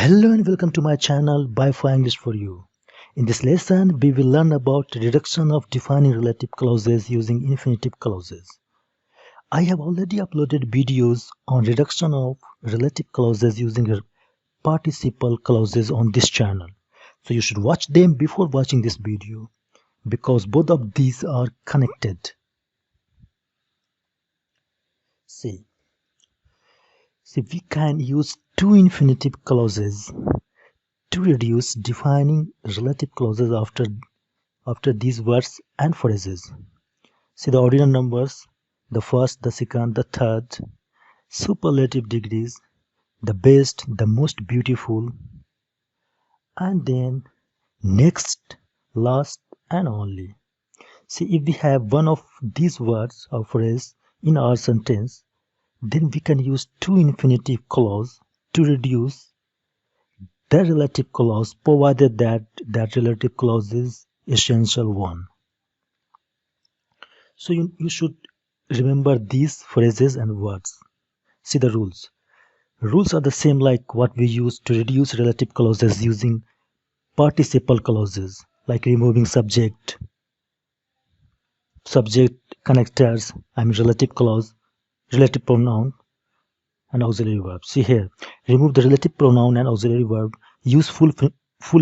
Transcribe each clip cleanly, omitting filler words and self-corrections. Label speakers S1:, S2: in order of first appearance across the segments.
S1: Hello and welcome to my channel By4 English for You. In this lesson, we will learn about reduction of defining relative clauses using infinitive clauses. I have already uploaded videos on reduction of relative clauses using participle clauses on this channel. So you should watch them before watching this video because both of these are connected. See, we can use two infinitive clauses to reduce defining relative clauses after these words and phrases. See the ordinal numbers, the first, the second, the third, superlative degrees, the best, the most beautiful, and then next, last, and only. See, if we have one of these words or phrase in our sentence, then we can use two infinitive clause to reduce the relative clause, provided that that relative clause is essential one. So you should remember these phrases and words. See the rules. Rules are the same like what we use to reduce relative clauses using participle clauses, like removing subject connectors, relative clause, relative pronoun, and auxiliary verb. See here, remove the relative pronoun and auxiliary verb, use full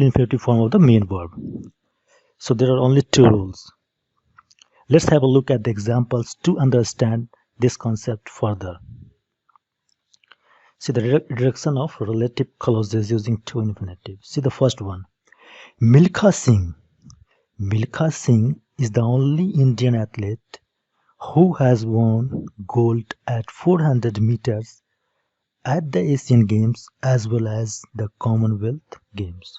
S1: infinitive form of the main verb. So there are only two rules. Let's have a look at the examples to understand this concept further. See the reduction of relative clauses using two infinitives. See the first one. Milkha Singh. Milkha Singh is the only Indian athlete who has won gold at 400 meters at the Asian Games as well as the Commonwealth Games.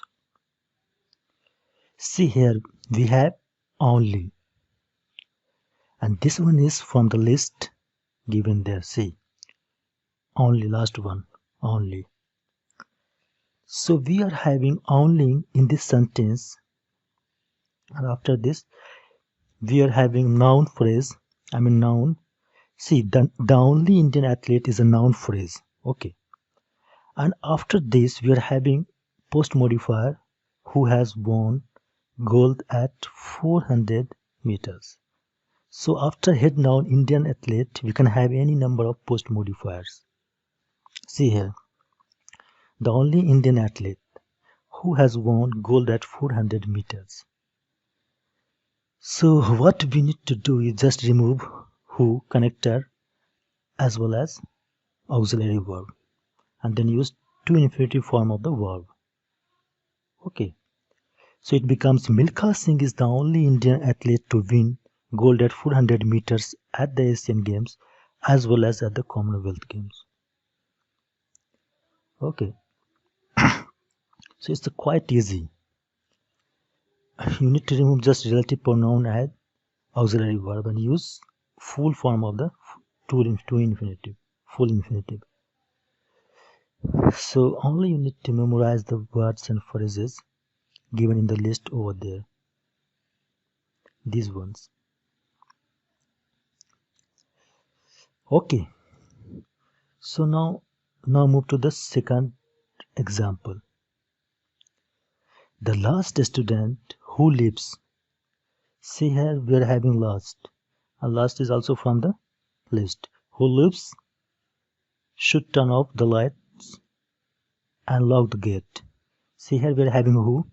S1: See here we have only, and this one is from the list given there. See, only, last one, only. So we are having only in this sentence, and after this we are having noun phrase, noun. See, the only Indian athlete is a noun phrase, okay. And after this we are having post modifier who has won gold at 400 meters. So after head noun Indian athlete we can have any number of post modifiers. See here, the only Indian athlete who has won gold at 400 meters. So what we need to do is just remove who connector as well as auxiliary verb and then use two infinitive form of the verb. Okay. So it becomes Milkha Singh is the only Indian athlete to win gold at 400 meters at the Asian Games as well as at the Commonwealth Games. Okay. So it's quite easy. You need to remove just relative pronoun and auxiliary verb and use full form of the two infinitive, full infinitive. So only you need to memorize the words and phrases given in the list over there, these ones. Okay, so now move to the second example. The last student who lives. See here we are having last, and last is also from the list. Who lives should turn off the lights and lock the gate. See here we are having who,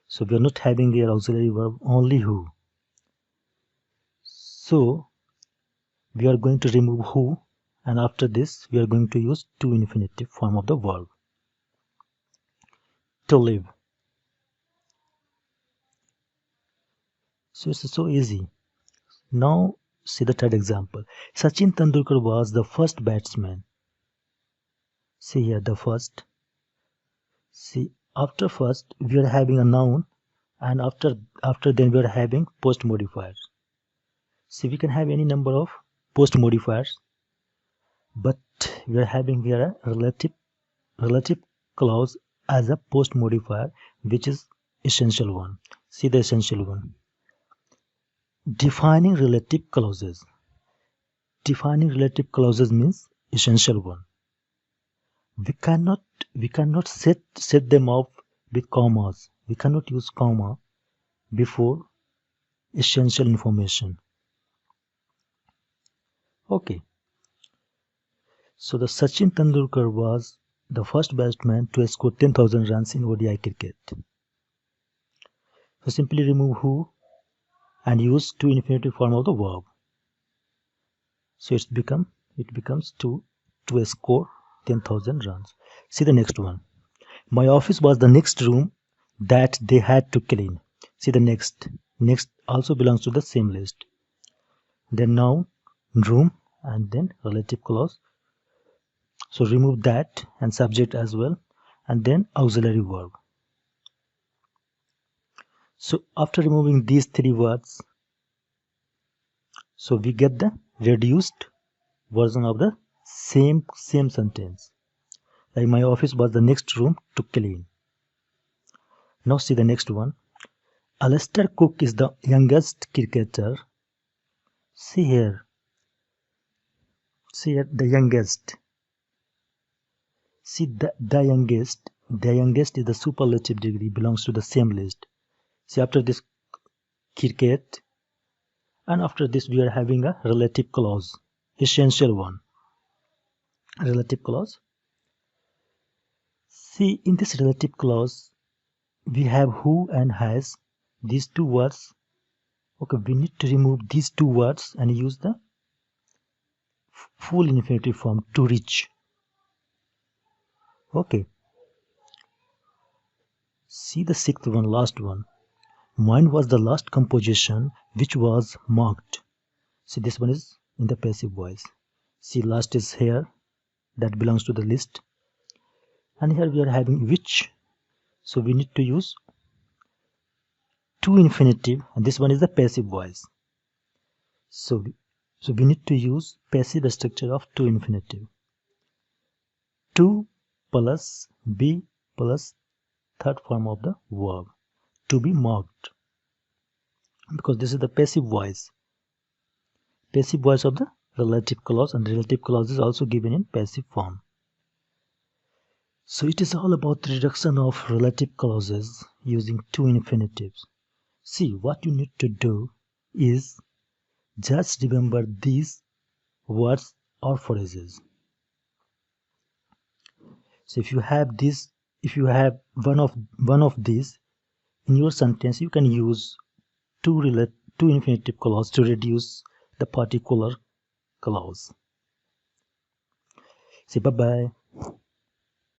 S1: so we are not having the auxiliary verb, only who. So we are going to remove who, and after this we are going to use two infinitive form of the verb. To live. So it's so easy. Now see the third example. Sachin Tendulkar was the first batsman. See here the first. See, after first we are having a noun, and after then we are having post modifiers. See, we can have any number of post modifiers, but we are having here a relative clause as a post modifier, which is essential one. See the essential one. Defining relative clauses. Defining relative clauses means essential one. we cannot set them up with commas. We cannot use comma before essential information. Okay, so the Sachin Tendulkar was the first batsman to score 10,000 runs in ODI cricket. So simply remove who and use to infinitive form of the verb. So it becomes to score 10,000 runs. See the next one. My office was the next room that they had to clean. See the next. Next also belongs to the same list. Then noun, room, and then relative clause. So remove that and subject as well, and then auxiliary verb. So after removing these three words, so we get the reduced version of the same sentence. Like my office was the next room to clean. Now see the next one. Alistair Cook is the youngest cricketer. See here, the youngest. See the youngest is the superlative degree, belongs to the same list. See after this cricket, and after this we are having a relative clause, essential one. Relative clause. See in this relative clause we have who and has, these two words. Okay, we need to remove these two words and use the full infinitive form, to reach. Okay, see the sixth one, last one. Mine was the last composition which was marked. See this one is in the passive voice. See last is here, that belongs to the list, and here we are having which, so we need to use to infinitive, and this one is the passive voice. So we need to use passive structure of to infinitive. To plus be plus third form of the verb, to be marked, because this is the passive voice of the relative clause, and relative clause is also given in passive form. So it is all about the reduction of relative clauses using to infinitives. See, what you need to do is just remember these words or phrases. So if you have one of these in your sentence, you can use to infinitive clause to reduce the particular clause. Say bye bye.